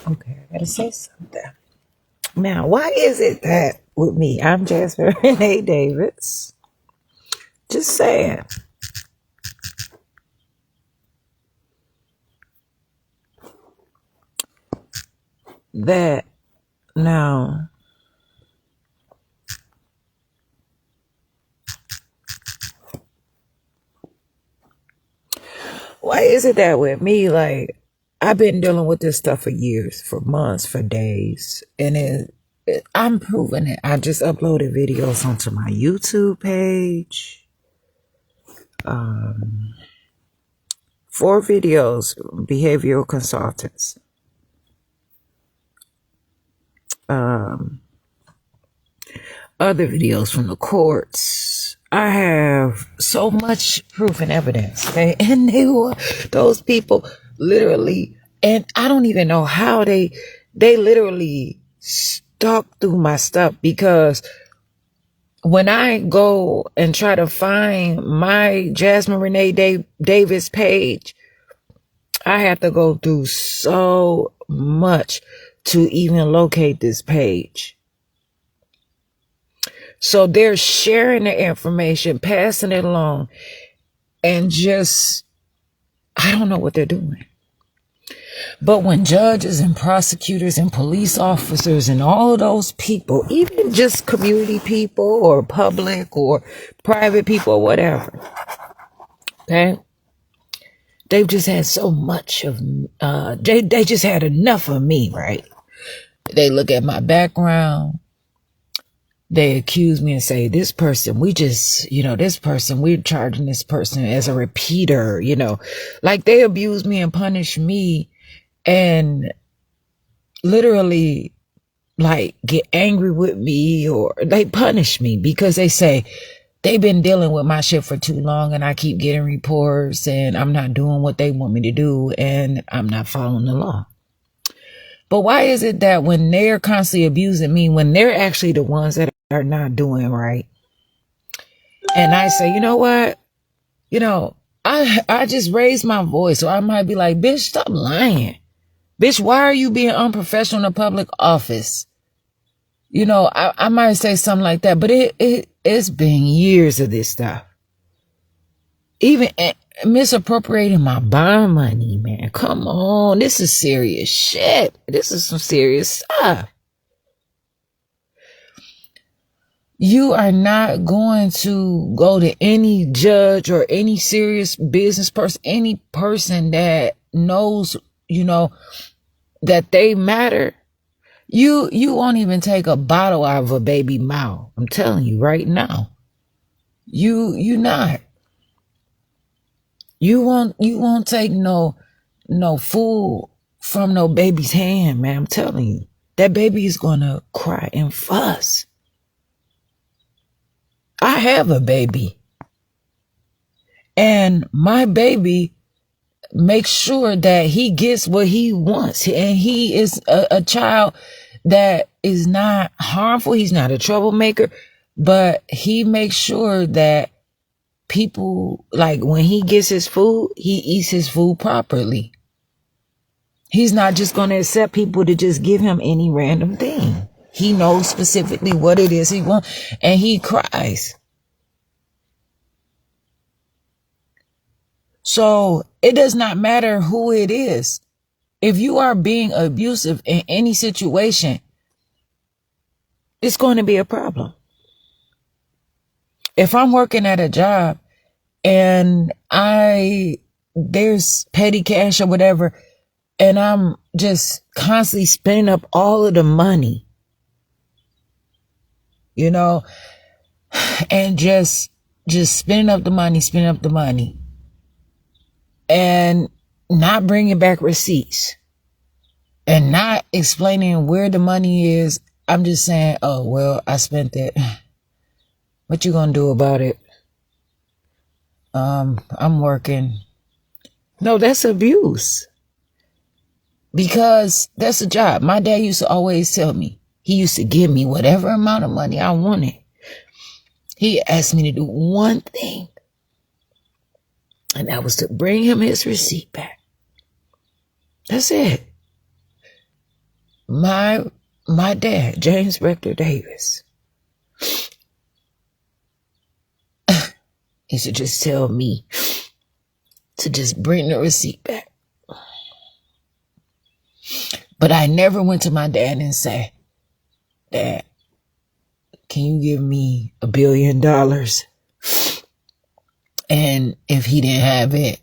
Okay, I gotta say something. Now, why is it that with me, I'm Jasmine Renee Davis, just saying that now, why is it that with me, like, I've been dealing with this stuff for years, for months, for days, and I'm proving it. I just uploaded videos onto my YouTube page. 4 videos, behavioral consultants. Other videos from the courts. I have so much proof and evidence. Okay? And those people literally, and I don't even know how they literally stalk through my stuff, because when I go and try to find my Jasmine Renee Davis page, I have to go through so much to even locate this page. So they're sharing the information, passing it along, and just, I don't know what they're doing. But when judges and prosecutors and police officers and all of those people, even just community people or public or private people or whatever, okay, they've just had so much of, they just had enough of me, right? They look at my background. They accuse me and say, this person, we're charging this person as a repeater, like they abuse me and punish me and literally like get angry with me, or they punish me because they say they've been dealing with my shit for too long and I keep getting reports and I'm not doing what they want me to do and I'm not following the law. But why is it that when they're constantly abusing me, when they're actually the ones that are not doing right, and I say, you know what, I just raised my voice, or I might be like, bitch, stop lying. Bitch, why are you being unprofessional in a public office? I might say something like that, but it's been years of this stuff. Even misappropriating my bond money, man. Come on. This is serious shit. This is some serious stuff. You are not going to go to any judge or any serious business person, any person that knows, that they matter. You won't even take a bottle out of a baby mouth. I'm telling you right now. You not. You won't take no food from no baby's hand, man. I'm telling you. That baby is gonna cry and fuss. I have a baby. And my baby makes sure that he gets what he wants. And he is a child that is not harmful. He's not a troublemaker. But he makes sure that people, like when he gets his food, he eats his food properly. He's not just going to accept people to just give him any random thing. He knows specifically what it is he wants, and he cries. So it does not matter who it is. If you are being abusive in any situation, it's going to be a problem. If I'm working at a job and there's petty cash or whatever, and I'm just constantly spending up all of the money, and just spending up the money, and not bringing back receipts and not explaining where the money is. I'm just saying, oh, well, I spent it. What you gonna do about it? I'm working. No, that's abuse. Because that's a job. My dad used to always tell me, he used to give me whatever amount of money I wanted. He asked me to do one thing, and that was to bring him his receipt back. That's it. my dad, James Rector Davis, he should just tell me to just bring the receipt back. But I never went to my dad and say, Dad, can you give me $1 billion? And if he didn't have it,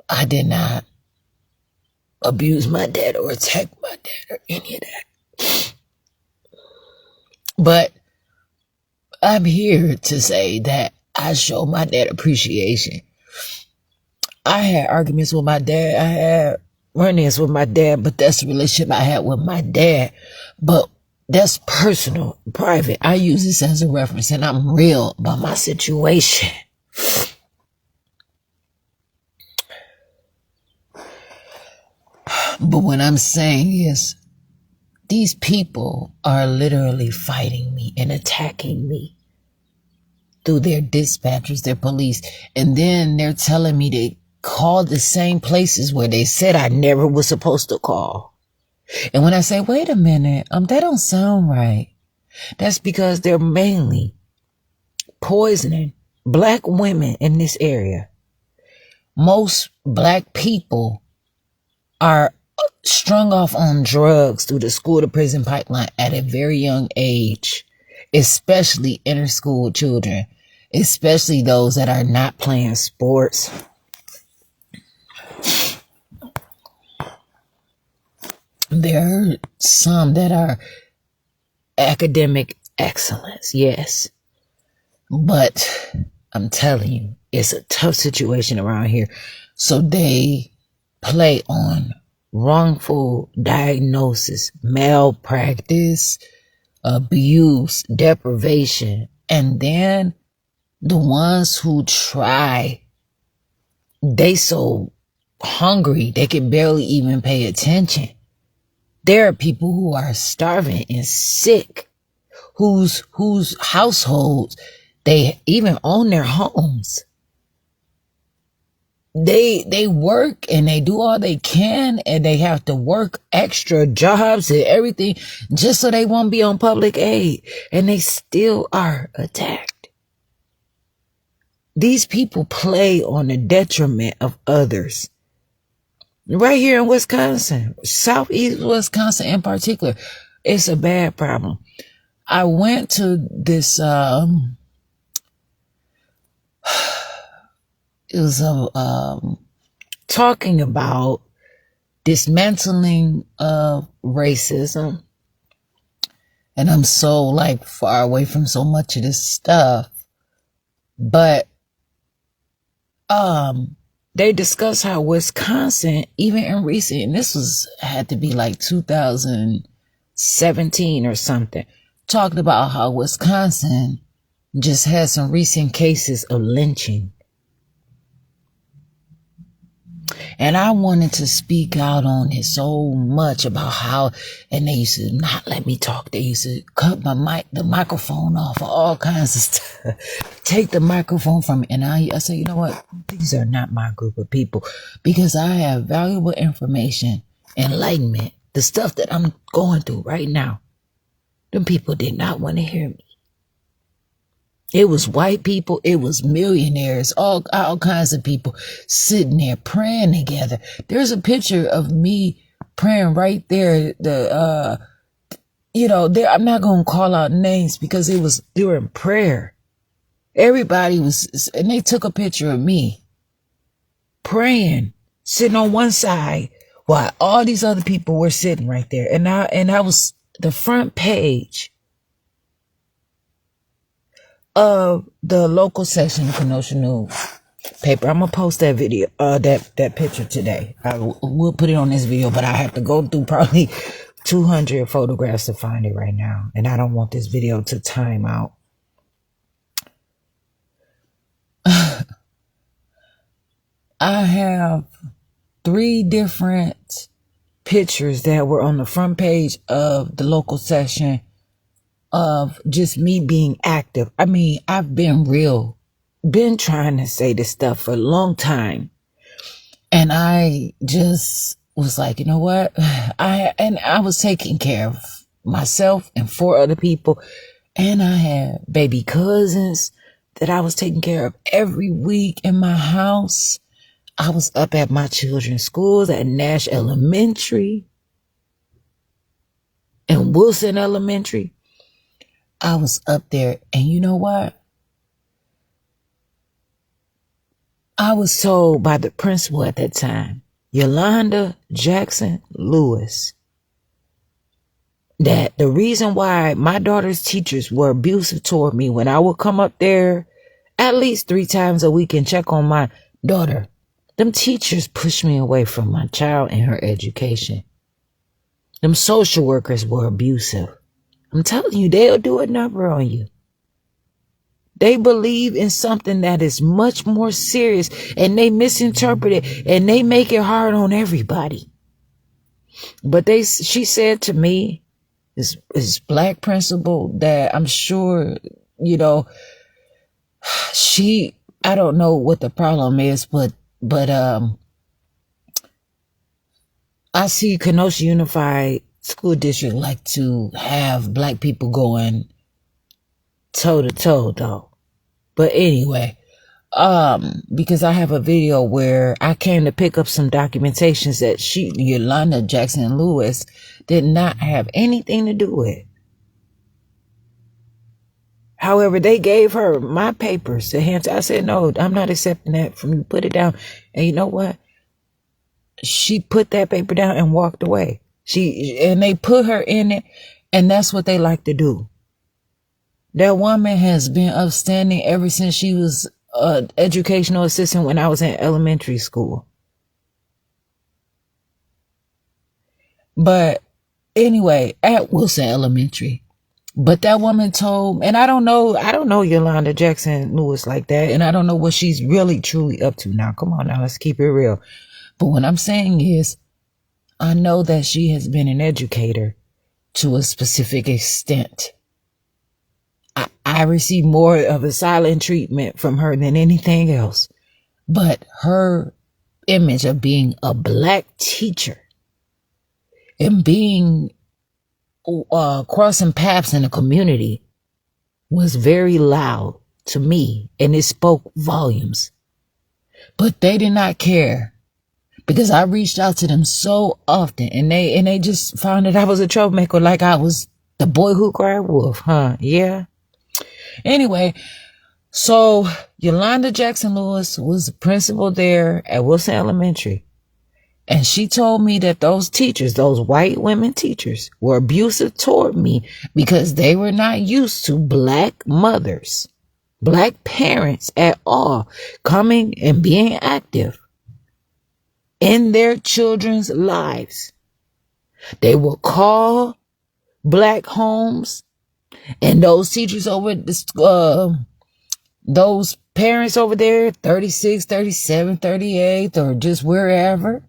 I did not abuse my dad or attack my dad or any of that. But I'm here to say that I show my dad appreciation. I had arguments with my dad. I had run-ins with my dad, but that's the relationship I had with my dad. But that's personal, private. I use this as a reference, and I'm real about my situation. But what I'm saying is, these people are literally fighting me and attacking me through their dispatchers, their police. And then they're telling me to call the same places where they said I never was supposed to call. And when I say, wait a minute, that don't sound right. That's because they're mainly poisoning black women in this area. Most black people are strung off on drugs through the school to prison pipeline at a very young age, especially inner school children, especially those that are not playing sports. There are some that are academic excellence, yes. But I'm telling you, it's a tough situation around here. So they play on wrongful diagnosis, malpractice, abuse, deprivation. And then the ones who try, they so hungry they can barely even pay attention. There are people who are starving and sick, whose households, they even own their homes. They work and they do all they can, and they have to work extra jobs and everything just so they won't be on public aid, and they still are attacked. These people play on the detriment of others. Right here in Wisconsin, Southeast Wisconsin in particular, it's a bad problem. I went to this, it was talking about dismantling of racism. And I'm so far away from so much of this stuff. But they discuss how Wisconsin, even in recent, and this had to be 2017 or something, talked about how Wisconsin just had some recent cases of lynching. And I wanted to speak out on it so much about how, and they used to not let me talk. They used to cut the microphone off, all kinds of stuff. Take the microphone from me. And I said, you know what? These are not my group of people, because I have valuable information, enlightenment, the stuff that I'm going through right now. Them people did not want to hear me. It was white people, it was millionaires, all kinds of people sitting there praying together. There's a picture of me praying right there. I'm not going to call out names because it was during prayer. Everybody was, and they took a picture of me praying, sitting on one side while all these other people were sitting right there. And I was the front page of the local section of Kenosha News paper. I'm gonna post that video, that picture today. We'll put it on this video, but I have to go through probably 200 photographs to find it right now, and I don't want this video to time out. I have 3 different pictures that were on the front page of the local section of just me being active. I mean, I've been trying to say this stuff for a long time. And I just was like, you know what? I was taking care of myself and 4 other people. And I had baby cousins that I was taking care of every week in my house. I was up at my children's schools at Nash Elementary and Wilson Elementary. I was up there, and you know what? I was told by the principal at that time, Yolanda Jackson Lewis, that the reason why my daughter's teachers were abusive toward me when I would come up there at least 3 times a week and check on my daughter, them teachers pushed me away from my child and her education. Them social workers were abusive. I'm telling you, they'll do a number on you. They believe in something that is much more serious, and they misinterpret it, and they make it hard on everybody. But she said to me, this black principal, that I'm sure, I don't know what the problem is, but I see Kenosha Unified School District like to have black people going toe to toe though. But anyway, because I have a video where I came to pick up some documentations that Yolanda Jackson Lewis, did not have anything to do with. However, they gave her my papers to hand. I said, no, I'm not accepting that from you. Put it down. And you know what? She put that paper down and walked away. And they put her in it, and that's what they like to do. That woman has been upstanding ever since she was an educational assistant when I was in elementary school. But anyway, at Wilson Elementary. But that woman told, and I don't know Yolanda Jackson Lewis like that, and I don't know what she's really truly up to now. Come on now, let's keep it real. But what I'm saying is, I know that she has been an educator to a specific extent. I received more of a silent treatment from her than anything else. But her image of being a black teacher and being crossing paths in the community was very loud to me, and it spoke volumes. But they did not care, because I reached out to them so often, and they just found that I was a troublemaker, like I was the boy who cried wolf, huh? Yeah. Anyway, so Yolanda Jackson Lewis was the principal there at Wilson Elementary. And she told me that those teachers, those white women teachers, were abusive toward me because they were not used to black mothers, black parents at all, coming and being active in their children's lives. They will call black homes, and those teachers over those parents over there, 36, 37, 38, or just wherever,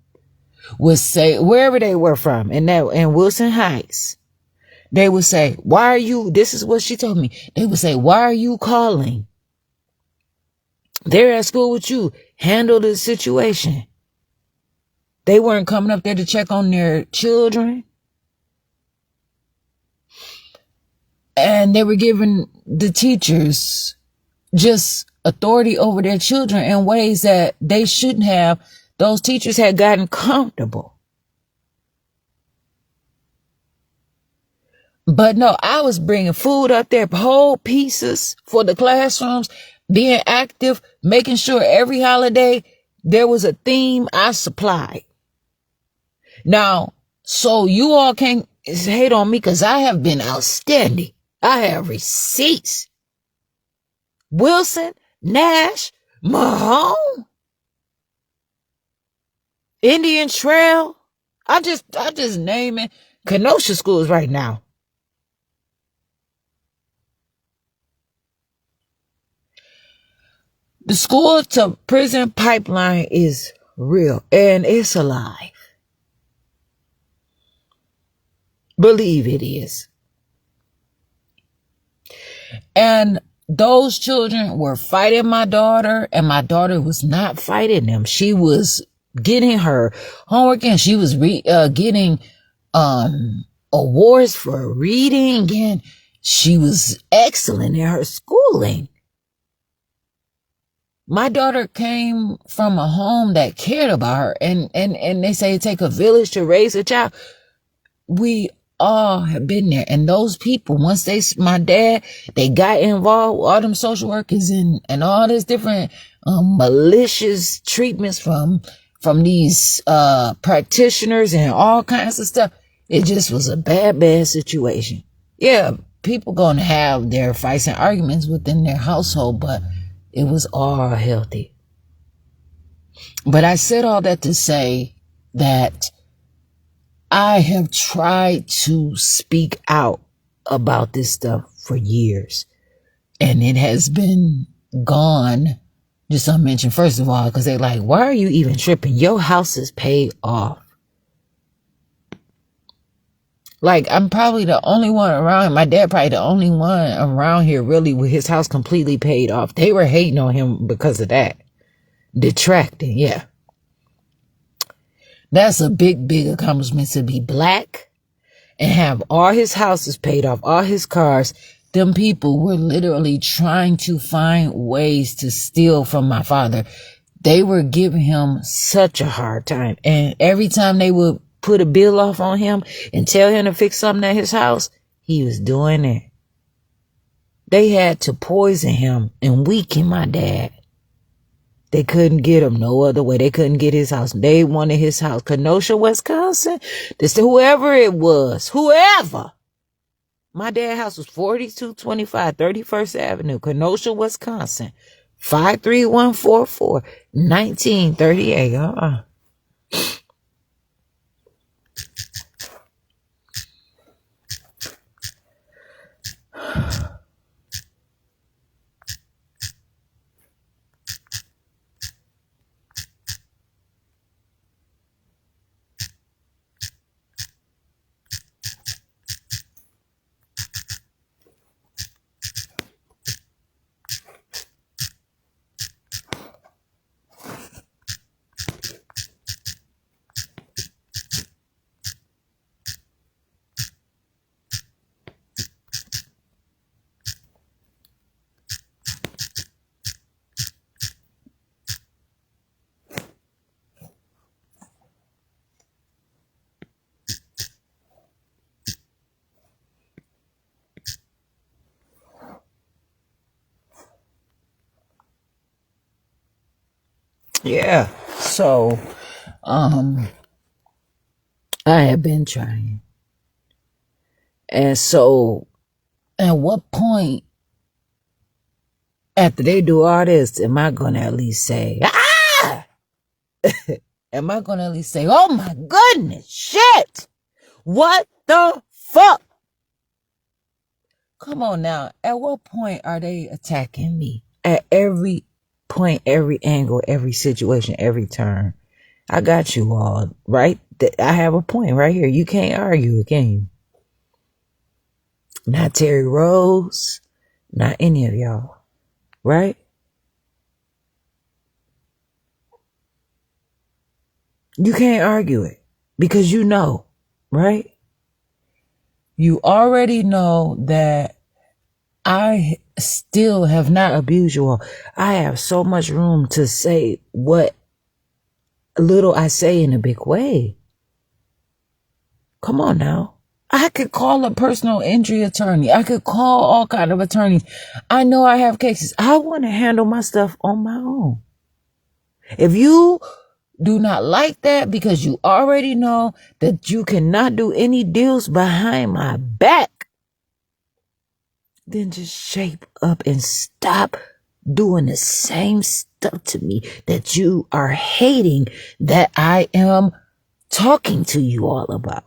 would say, wherever they were from, in Wilson Heights, they would say, why are you, this is what she told me, they would say, why are you calling? They're at school with you. Handle the situation. They weren't coming up there to check on their children. And they were giving the teachers just authority over their children in ways that they shouldn't have. Those teachers had gotten comfortable. But no, I was bringing food up there, whole pieces for the classrooms, being active, making sure every holiday there was a theme I supplied. Now, so you all can't hate on me because I have been outstanding. I have receipts. Wilson, Nash, Mahone, Indian Trail. I just naming Kenosha schools right now. The school to prison pipeline is real, and it's alive. Believe it is. And those children were fighting my daughter, and my daughter was not fighting them. She was getting her homework in. She was getting awards for reading, and she was excellent in her schooling. My daughter came from a home that cared about her, and they say it take a village to raise a child. We all have been there, and those people, once my dad, they got involved, all them social workers and all this different malicious treatments from these practitioners and all kinds of stuff. It just was a bad situation. Yeah, people gonna have their fights and arguments within their household, but it was all healthy. But I said all that to say that I have tried to speak out about this stuff for years, and it has been gone. Just I mentioned, first of all, because they're like, why are you even tripping? Your house is paid off. Like, I'm probably the only one around. My dad probably the only one around here really with his house completely paid off. They were hating on him because of that. Detracting, yeah. That's a big accomplishment, to be black and have all his houses paid off, all his cars. Them people were literally trying to find ways to steal from my father. They were giving him such a hard time. And every time they would put a bill off on him and tell him to fix something at his house, he was doing it. They had to poison him and weaken my dad. They couldn't get him no other way. They couldn't get his house. They wanted his house. Kenosha, Wisconsin. This whoever it was. Whoever. My dad's house was 4225 31st Avenue, Kenosha, Wisconsin. 53144 1938. Yeah. So, I have been trying. And so, at what point, after they do all this, am I going to at least say, ah! Am I going to at least say, oh my goodness, shit! What the fuck? Come on now. At what point are they attacking me? At every point, every angle, every situation, every turn. I got you all, right? I have a point right here. You can't argue it, can you? Not Terry Rose, not any of y'all, right? You can't argue it because you know, right? You already know that I still have not abused you all. I have so much room to say what little I say in a big way. Come on now. I could call a personal injury attorney. I could call all kind of attorneys. I know I have cases. I want to handle my stuff on my own. If you do not like that because you already know that you cannot do any deals behind my back, then just shape up and stop doing the same stuff to me that you are hating that I am talking to you all about.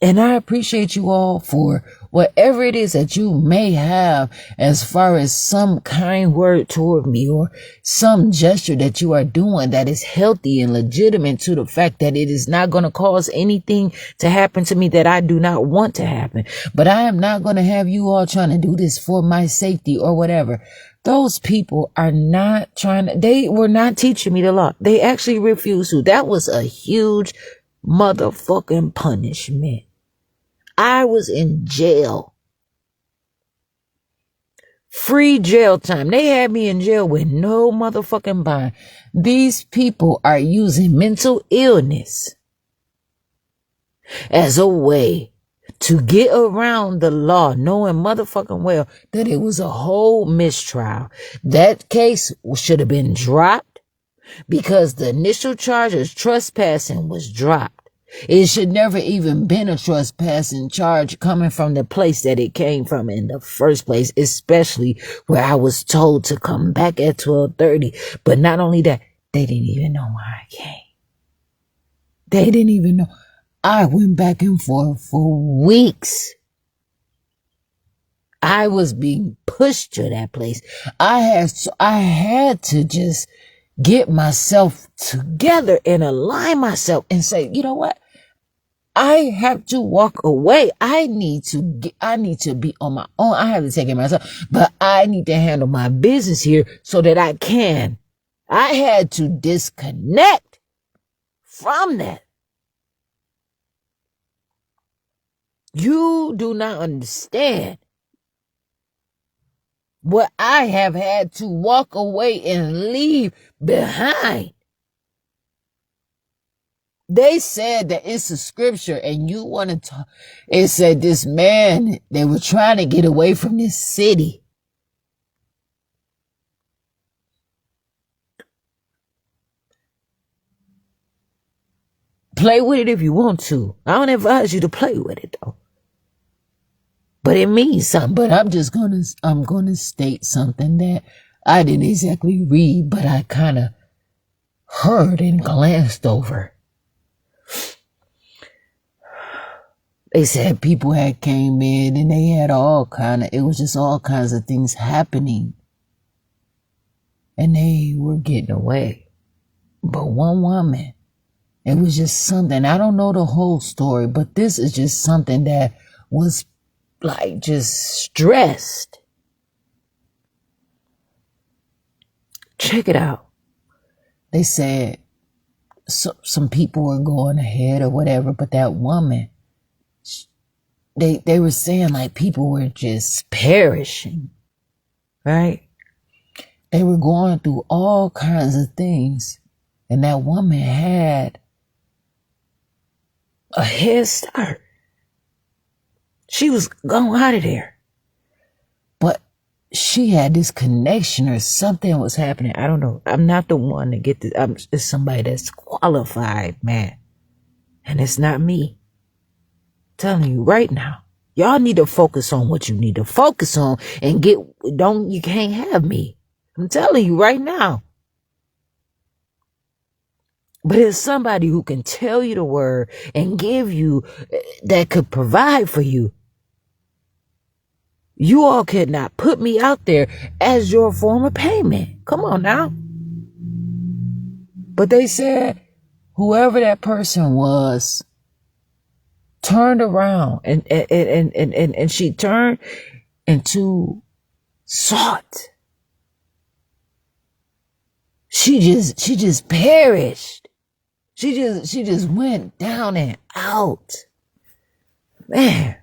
And I appreciate you all for whatever it is that you may have as far as some kind word toward me or some gesture that you are doing that is healthy and legitimate to the fact that it is not going to cause anything to happen to me that I do not want to happen. But I am not going to have you all trying to do this for my safety or whatever. Those people are not they were not teaching me the law. They actually refused to. That was a huge motherfucking punishment. I was in jail. Free jail time. They had me in jail with no motherfucking bond. These people are using mental illness as a way to get around the law, knowing motherfucking well that it was a whole mistrial. That case should have been dropped because the initial charge of trespassing was dropped. It should never even been a trespassing charge coming from the place that it came from in the first place, especially where I was told to come back at 12:30. But not only that, they didn't even know why I came. They didn't even know. I went back and forth for weeks. I was being pushed to that place. I had to just get myself together and align myself and say, you know what? I have to walk away. I need to be on my own. I have to take care of myself, but I need to handle my business here so that I can. I had to disconnect from that. You do not understand what I have had to walk away and leave behind. They said that it's a scripture and you want to talk. It said this man, they were trying to get away from this city. Play with it if you want to. I don't advise you to play with it though. But it means something. But I'm gonna state something that I didn't exactly read, but I kind of heard and glanced over. They said people had came in and they had it was just all kinds of things happening. And they were getting away. But one woman, it was just something, I don't know the whole story, but this is just something that was like just stressed. Check it out. They said some people were going ahead or whatever, but that woman, they were saying like people were just perishing, right? They were going through all kinds of things, and that woman had a head start. She was going out of there. But she had this connection or something was happening. I don't know. I'm not the one to get this. It's somebody that's qualified, man. And it's not me. I'm telling you right now. Y'all need to focus on what you need to focus on and you can't have me. I'm telling you right now. But it's somebody who can tell you the word and give you, that could provide for you. You all could not put me out there as your form of payment. Come on now. But they said whoever that person was turned around and she turned into salt. She just perished. She just went down and out. Man.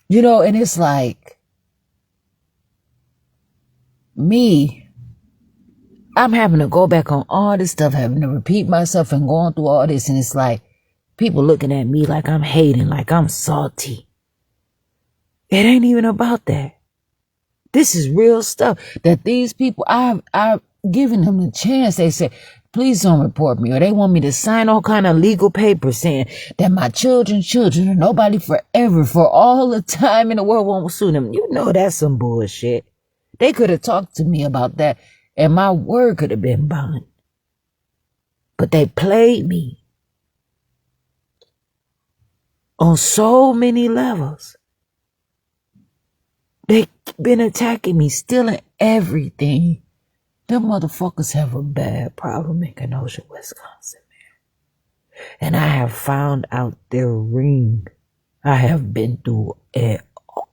You know, and it's like me, I'm having to go back on all this stuff, having to repeat myself and going through all this. And it's like people looking at me like I'm hating, like I'm salty. It ain't even about that. This is real stuff that these people, I've given them the chance. They say, please don't report me. Or they want me to sign all kind of legal papers saying that my children and nobody forever, for all the time in the world won't sue them. You know that's some bullshit. They could have talked to me about that and my word could have been bond. But they played me on so many levels. They been attacking me, stealing everything. Them motherfuckers have a bad problem in Kenosha, Wisconsin, man. And I have found out their ring. I have been through it.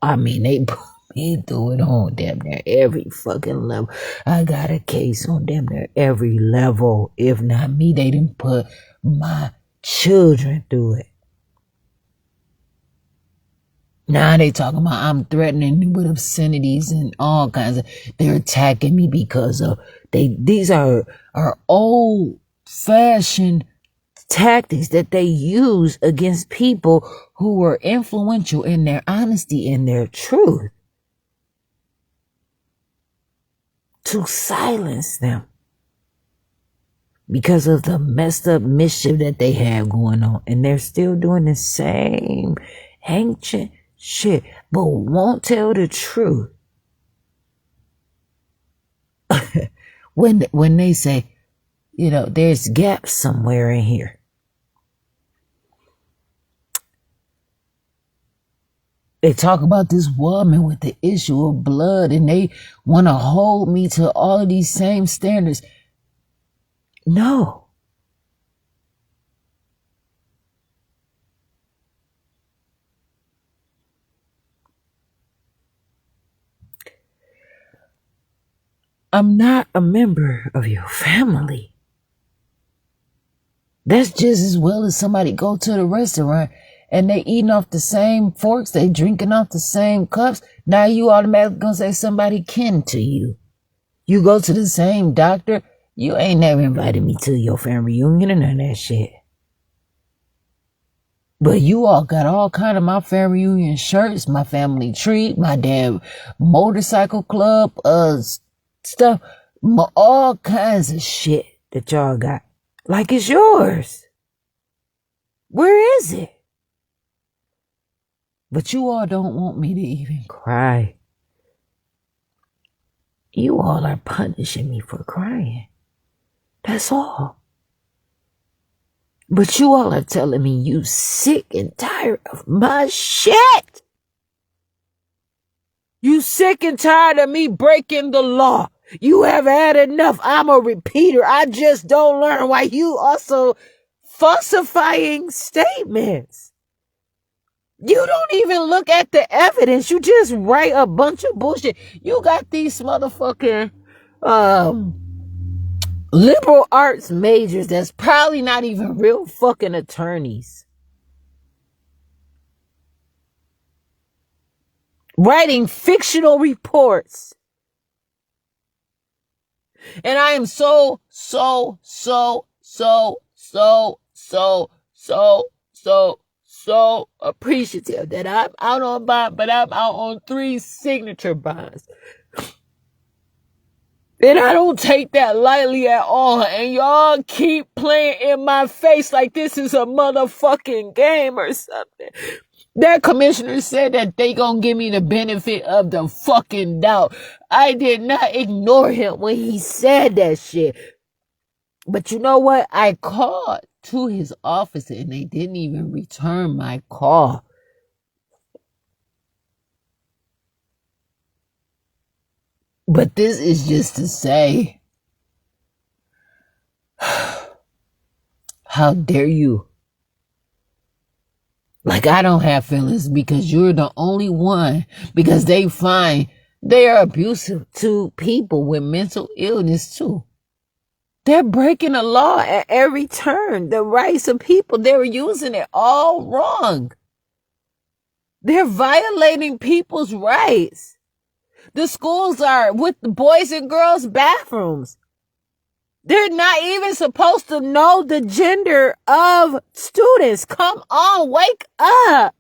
I mean, they put me through it on damn near every fucking level. I got a case on damn near every level. If not me, they didn't put my children through it. Now they talking about I'm threatening with obscenities and all kinds of. They're attacking me because of these are old fashioned tactics that they use against people who are influential in their honesty and their truth to silence them because of the messed up mischief that they have going on. And they're still doing the same ancient shit, but won't tell the truth. when they say, there's gaps somewhere in here. They talk about this woman with the issue of blood and they want to hold me to all of these same standards. No. I'm not a member of your family. That's just as well as somebody go to the restaurant and they eating off the same forks, they drinking off the same cups. Now you automatically gonna say somebody kin to you. You go to the same doctor, you ain't never invited me to your family reunion and none of that shit. But you all got all kind of my family reunion shirts, my family treat, my damn motorcycle club, stuff, all kinds of shit that y'all got. Like it's yours. Where is it? But you all don't want me to even cry. You all are punishing me for crying. That's all. But you all are telling me you sick and tired of my shit. You sick and tired of me breaking the law. You have had enough. I'm a repeater. I just don't learn why you also falsifying statements. You don't even look at the evidence. You just write a bunch of bullshit. You got these motherfucking liberal arts majors that's probably not even real fucking attorneys. Writing fictional reports. And I am so appreciative that I'm out on bond, but I'm out on 3 signature bonds. And I don't take that lightly at all. And y'all keep playing in my face like this is a motherfucking game or something. That commissioner said that they gonna give me the benefit of the fucking doubt. I did not ignore him when he said that shit. But you know what? I called to his office and they didn't even return my call. But this is just to say, how dare you? Like I don't have feelings because you're the only one, because they find they are abusive to people with mental illness too. They're breaking the law at every turn. The rights of people, they're using it all wrong. They're violating people's rights. The schools are with the boys and girls bathrooms. They're not even supposed to know the gender of students. Come on, wake up.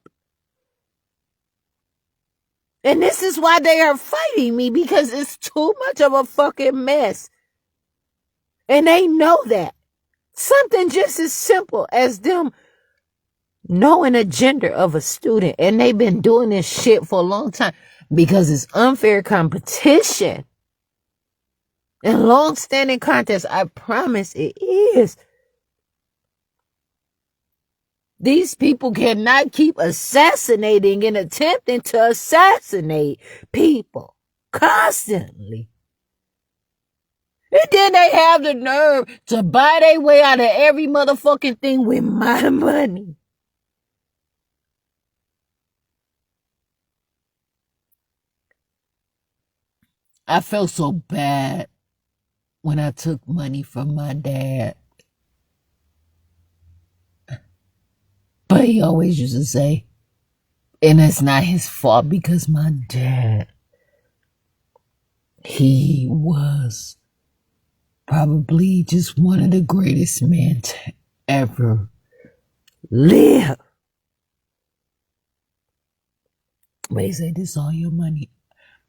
And this is why they are fighting me, because it's too much of a fucking mess. And they know that. Something just as simple as them knowing the gender of a student. And they've been doing this shit for a long time because it's unfair competition. And long-standing contest, I promise it is. These people cannot keep assassinating and attempting to assassinate people constantly. And then they have the nerve to buy their way out of every motherfucking thing with my money. I felt so bad when I took money from my dad. But he always used to say, and it's not his fault because my dad, he was probably just one of the greatest men to ever live. But he said, this is all your money.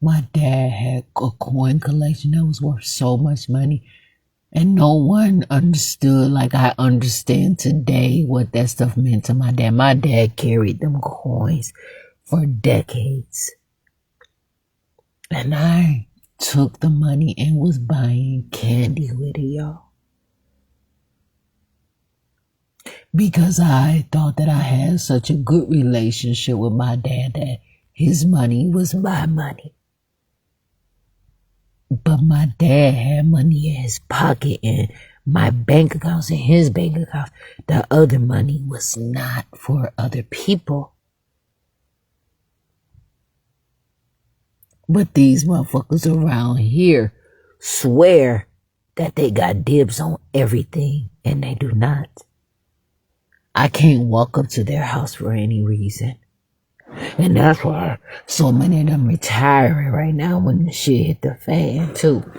My dad had a coin collection that was worth so much money. And no one understood like I understand today what that stuff meant to my dad. My dad carried them coins for decades. And I took the money and was buying candy with it, y'all. Because I thought that I had such a good relationship with my dad that his money was my money. But my dad had money in his pocket and my bank accounts and his bank accounts. The other money was not for other people. But these motherfuckers around here swear that they got dibs on everything, and they do not. I can't walk up to their house for any reason. And that's why so many of them retiring right now when the shit hit the fan too.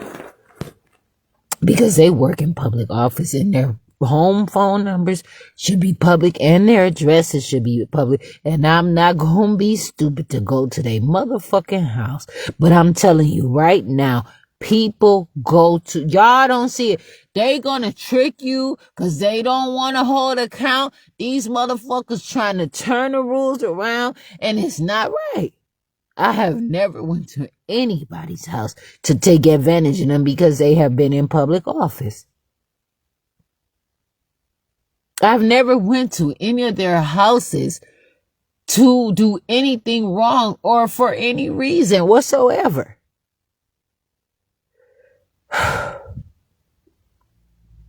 Because they work in public office and their home phone numbers should be public and their addresses should be public. And I'm not gonna be stupid to go to their motherfucking house. But I'm telling you right now, people go to, y'all don't see it. They gonna trick you because they don't want to hold account. These motherfuckers trying to turn the rules around and it's not right. I have never went to anybody's house to take advantage of them because they have been in public office. I've never went to any of their houses to do anything wrong or for any reason whatsoever.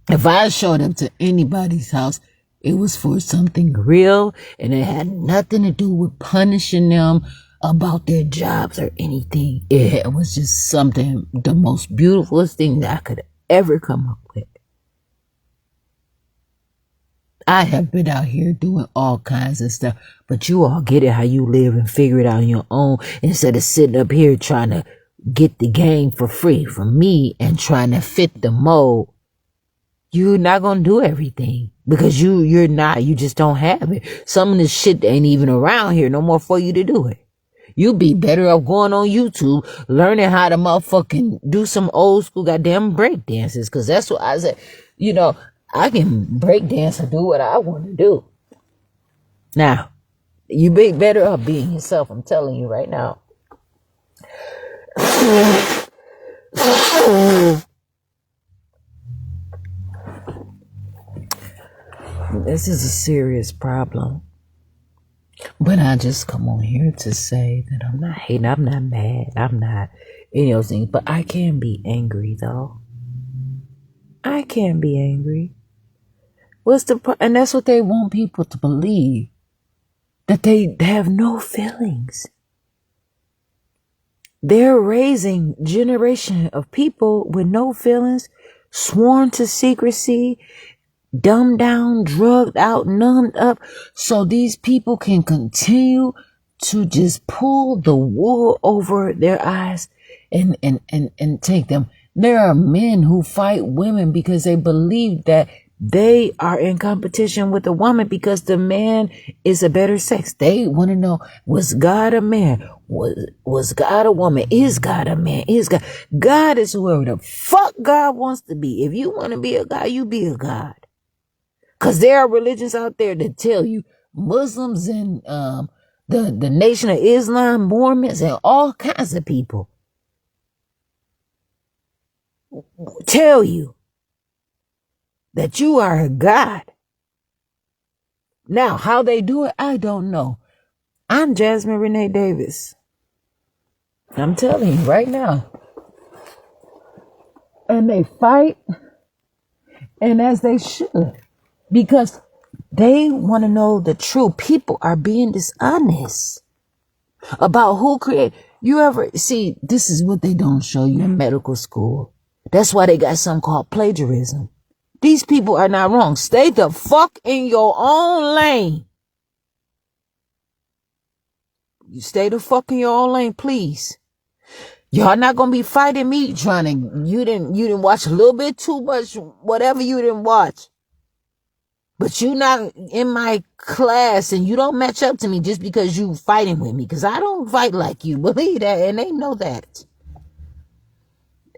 If I showed up to anybody's house, it was for something real and it had nothing to do with punishing them about their jobs or anything. It was just something, the most beautifulest thing that I could ever come up with. I have been out here doing all kinds of stuff, but you all get it how you live and figure it out on your own instead of sitting up here trying to get the game for free from me and trying to fit the mold. You're not going to do everything because you just don't have it. Some of this shit ain't even around here no more for you to do it. You'd be better off going on YouTube, learning how to motherfucking do some old school goddamn break dances. Cause that's what I said, I can break dance and do what I want to do. Now, you be better off being yourself. I'm telling you right now. This is a serious problem. But I just come on here to say that I'm not hating, I'm not mad, I'm not any of those things. But I can be angry though. I can be angry. And that's what they want people to believe. That they have no feelings. They're raising generation of people with no feelings, sworn to secrecy, dumbed down, drugged out, numbed up, so these people can continue to just pull the wool over their eyes and take them. There are men who fight women because they believe that they are in competition with a woman because the man is a better sex. They want to know, was God a man? Was God a woman? Is God a man? Is God is whoever the fuck God wants to be. If you want to be a God, you be a God. Because there are religions out there that tell you, Muslims and the Nation of Islam, Mormons, and all kinds of people tell you that you are a God. Now, how they do it, I don't know. I'm Jasmine Renee Davis. I'm telling you right now. And they fight, and as they should. Because they want to know the truth. People are being dishonest about who created. You ever see, this is what they don't show you in medical school. That's why they got something called plagiarism. These people are not wrong. Stay the fuck in your own lane. You stay the fuck in your own lane, please. Y'all not gonna be fighting me trying to, you didn't watch a little bit too much, whatever you didn't watch. But you not in my class and you don't match up to me just because you fighting with me. Because I don't fight like you. Believe that. And they know that.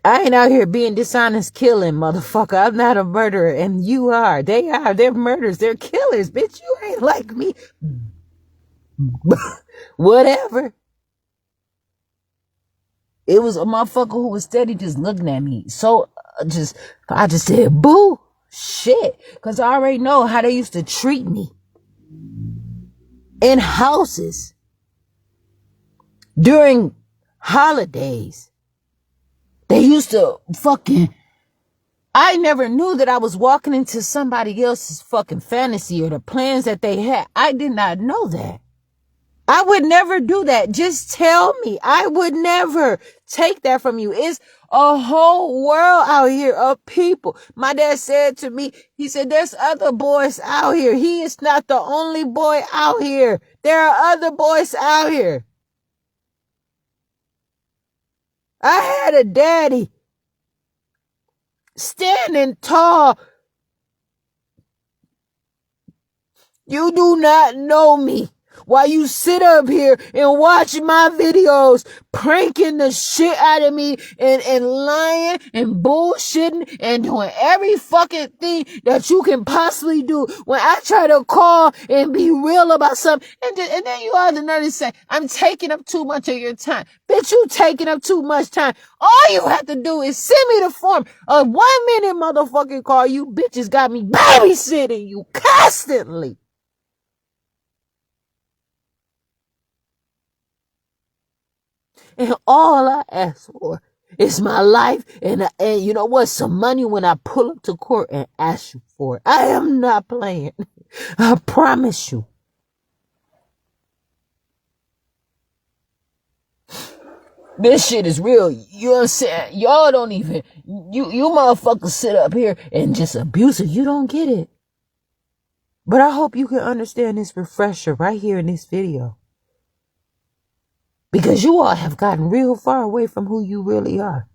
I ain't out here being dishonest killing, motherfucker. I'm not a murderer. And you are. They are. They're murderers. They're killers. Bitch, you ain't like me. Whatever. It was a motherfucker who was steady just looking at me. So I just said, boo. Shit, because I already know how they used to treat me in houses during holidays. They used to I never knew that I was walking into somebody else's fucking fantasy or the plans that they had. I did not know that. I would never do that. Just tell me. I would never take that from you. It's a whole world out here of people. My dad said to me, he said, there's other boys out here. He is not the only boy out here. There are other boys out here. I had a daddy standing tall. You do not know me. While you sit up here and watch my videos, pranking the shit out of me and lying and bullshitting and doing every fucking thing that you can possibly do. When I try to call and be real about something, and then you have the nerve to say, I'm taking up too much of your time. Bitch, you taking up too much time. All you have to do is send me the form. A 1 minute motherfucking call. You bitches got me babysitting you constantly. And all I ask for is my life and you know what? Some money when I pull up to court and ask you for it. I am not playing. I promise you. This shit is real. You understand? Y'all don't even, you motherfuckers sit up here and just abuse it. You don't get it. But I hope you can understand this refresher right here in this video. Because you all have gotten real far away from who you really are.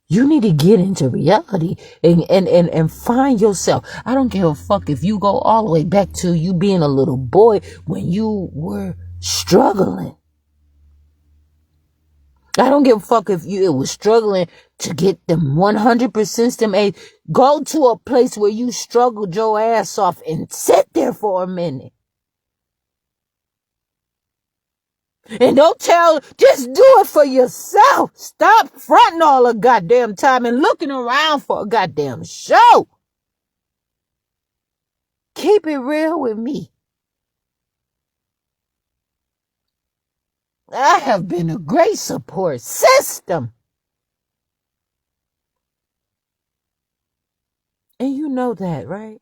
You need to get into reality and find yourself. I don't give a fuck if you go all the way back to you being a little boy when you were struggling. I don't give a fuck if it was struggling to get them 100% them A's. Go to a place where you struggled your ass off and sit there for a minute. And just do it for yourself. Stop fronting all the goddamn time and looking around for a goddamn show. Keep it real with me. I have been a great support system. And you know that, right?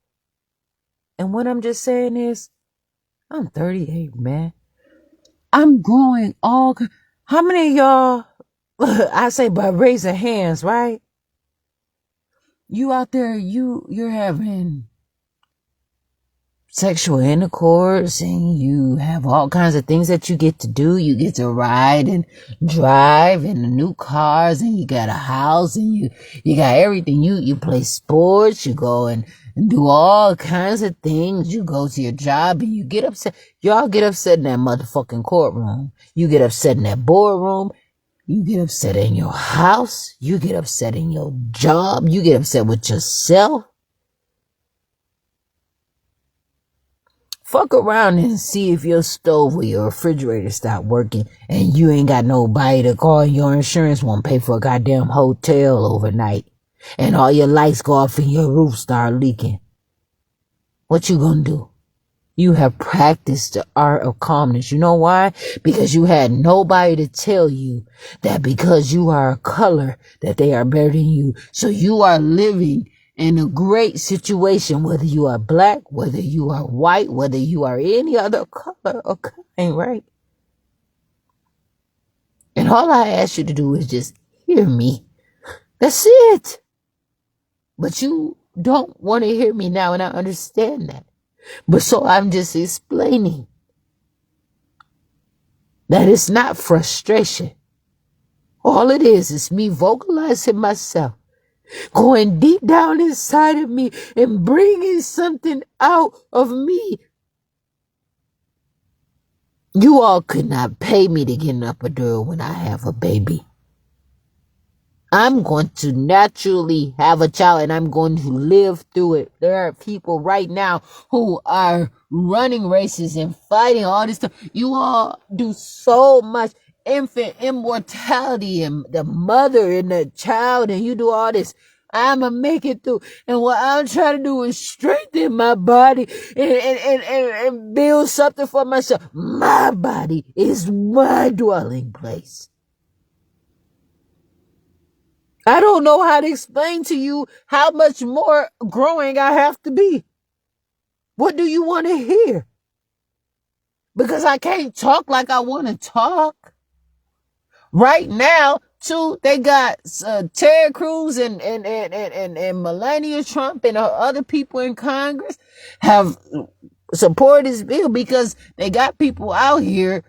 And what I'm just saying is, I'm 38, man. I'm growing all. How many of y'all, I say by raising hands, right? You out there, you're having sexual intercourse and you have all kinds of things that you get to do. You get to ride and drive in the new cars and you got a house and you got everything. You play sports, you go and do all kinds of things. You go to your job and you get upset. Y'all get upset in that motherfucking courtroom. You get upset in that boardroom. You get upset in your house. You get upset in your job. You get upset with yourself. Fuck around and see if your stove or your refrigerator stop working and you ain't got nobody to call. Your insurance won't pay for a goddamn hotel overnight. And all your lights go off and your roof start leaking. What you gonna do? You have practiced the art of calmness. You know why? Because you had nobody to tell you that because you are a color that they are better than you. So you are living in a great situation, whether you are black, whether you are white, whether you are any other color or kind, right? And all I ask you to do is just hear me. That's it. But you don't want to hear me now, and I understand that. But so I'm just explaining that it's not frustration. All it is me vocalizing myself, going deep down inside of me and bringing something out of me. You all could not pay me to get an epidural when I have a baby. I'm going to naturally have a child and I'm going to live through it. There are people right now who are running races and fighting all this stuff. You all do so much infant immortality and the mother and the child, and you do all this. I'ma make it through. And what I'm trying to do is strengthen my body and build something for myself. My body is my dwelling place. I don't know how to explain to you how much more growing I have to be. What do you want to hear? Because I can't talk like I want to talk. Right now, too, they got Ted Cruz and Melania Trump and other people in Congress have supported this bill because they got people out here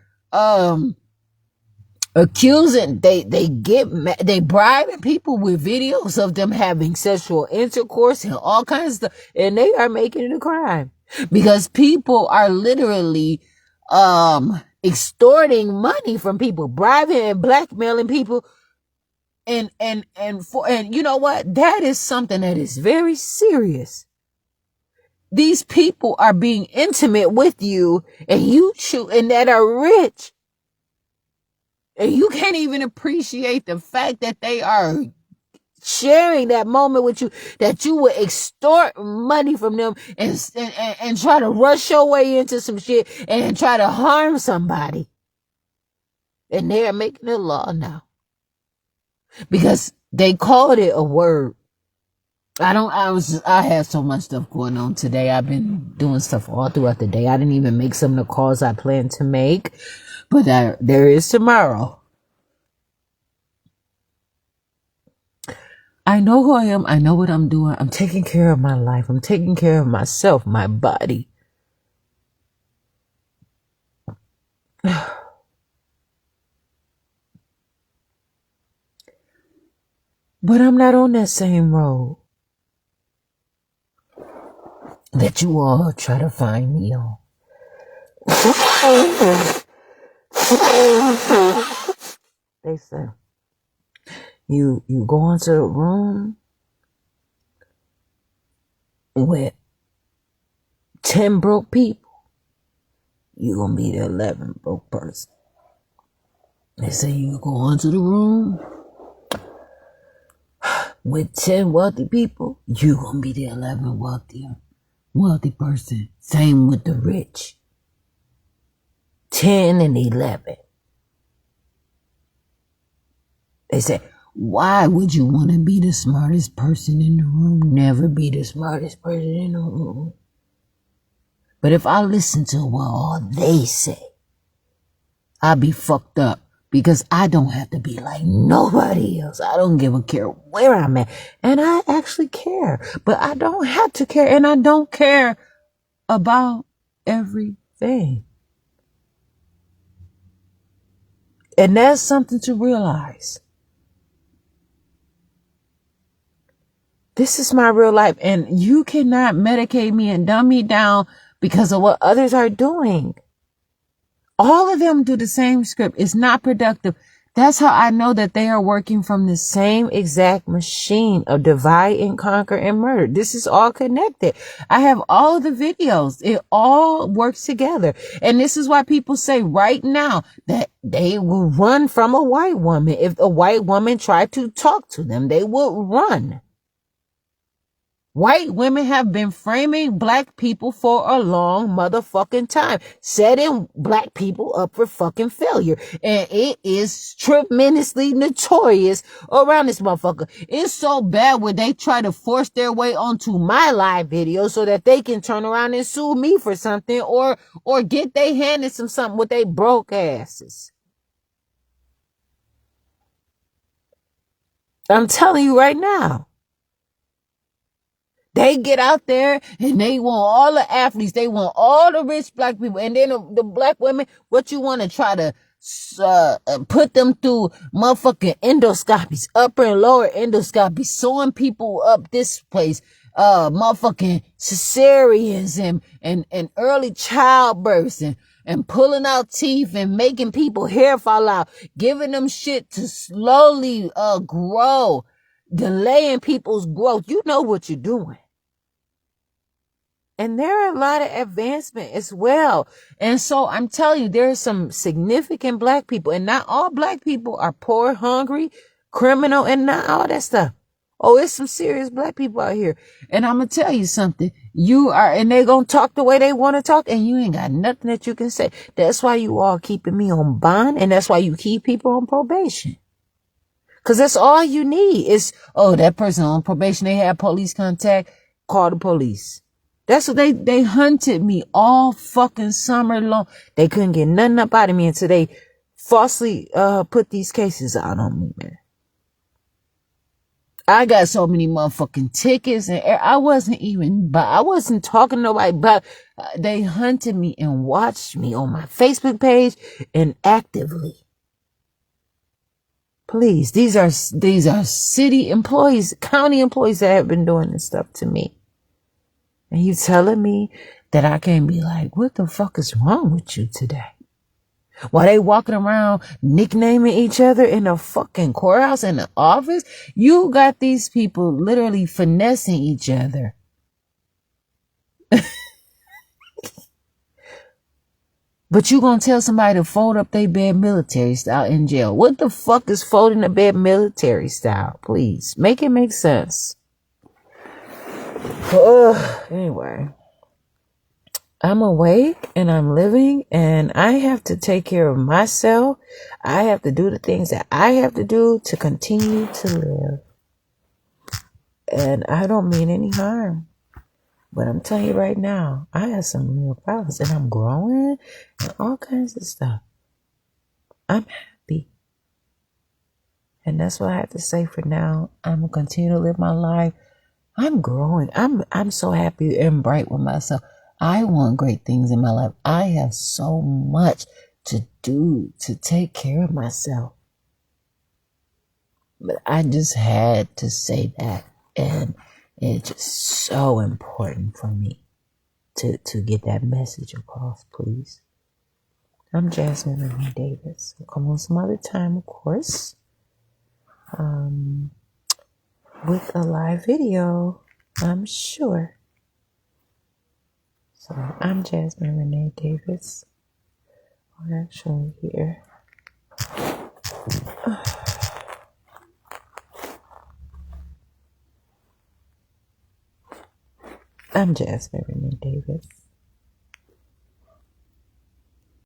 accusing, they bribing people with videos of them having sexual intercourse and all kinds of stuff, and they are making it a crime because people are literally extorting money from people, bribing and blackmailing people, and you know what, that is something that is very serious. These people are being intimate with you, and you and that are rich. And you can't even appreciate the fact that they are sharing that moment with you, that you would extort money from them and try to rush your way into some shit and try to harm somebody. And they are making it law now. Because they called it a word. I had so much stuff going on today. I've been doing stuff all throughout the day. I didn't even make some of the calls I planned to make. But there is tomorrow. I know who I am. I know what I'm doing. I'm taking care of my life. I'm taking care of myself, my body. But I'm not on that same road that you all try to find me on. They say, you go into a room with 10 broke people, you're going to be the 11th broke person. They say you go into the room with 10 wealthy people, you're going to be the 11th wealthy person. Same with the rich. 10 and 11. They say, why would you want to be the smartest person in the room? Never be the smartest person in the room. But if I listen to what all they say, I'll be fucked up because I don't have to be like nobody else. I don't give a care where I'm at. And I actually care, but I don't have to care, and I don't care about everything. And that's something to realize. This is my real life, and you cannot medicate me and dumb me down because of what others are doing. All of them do the same script. It's not productive. That's how I know that they are working from the same exact machine of divide and conquer and murder. This is all connected. I have all of the videos. It all works together. And this is why people say right now that they will run from a white woman. If a white woman tried to talk to them, they will run. White women have been framing black people for a long motherfucking time, setting black people up for fucking failure. And it is tremendously notorious around this motherfucker. It's so bad when they try to force their way onto my live video so that they can turn around and sue me for something or get their hand in something with they broke asses. I'm telling you right now. They get out there and they want all the athletes. They want all the rich black people. And then the black women, what you want to try to put them through motherfucking endoscopies, upper and lower endoscopies, sewing people up this place, motherfucking cesareans and early childbirths and pulling out teeth and making people hair fall out, giving them shit to slowly grow, delaying people's growth. You know what you're doing. And there are a lot of advancement as well. And so I'm telling you, there are some significant black people, and not all black people are poor, hungry, criminal, and not all that stuff. Oh, it's some serious black people out here. And I'm going to tell you something. And they going to talk the way they want to talk, and you ain't got nothing that you can say. That's why you all keeping me on bond, and that's why you keep people on probation. Cause that's all you need is, that person on probation, they had police contact, call the police. That's what they hunted me all fucking summer long. They couldn't get nothing up out of me until they falsely, put these cases out on me, man. I got so many motherfucking tickets and I wasn't talking to nobody, but they hunted me and watched me on my Facebook page and actively. Please, these are city employees, county employees that have been doing this stuff to me. And you telling me that I can't be like, what the fuck is wrong with you today? While they walking around nicknaming each other in the fucking courthouse, in the office, you got these people literally finessing each other. But you gonna tell somebody to fold up their bed military style in jail. What the fuck is folding a bed military style? Please, make it make sense. Anyway, I'm awake and I'm living and I have to take care of myself. I have to do the things that I have to do to continue to live. And I don't mean any harm. But I'm telling you right now, I have some real problems and I'm growing and all kinds of stuff. I'm happy. And that's what I have to say for now. I'm going to continue to live my life. I'm growing. I'm so happy and bright with myself. I want great things in my life. I have so much to do to take care of myself. But I just had to say that. And it's just so important for me to get that message across, please. I'm Jasmine Renee Davis. I'll come on some other time, of course. With a live video, I'm sure. So I'm Jasmine Renee Davis. I'm actually here. I'm Jasmine Renee Davis.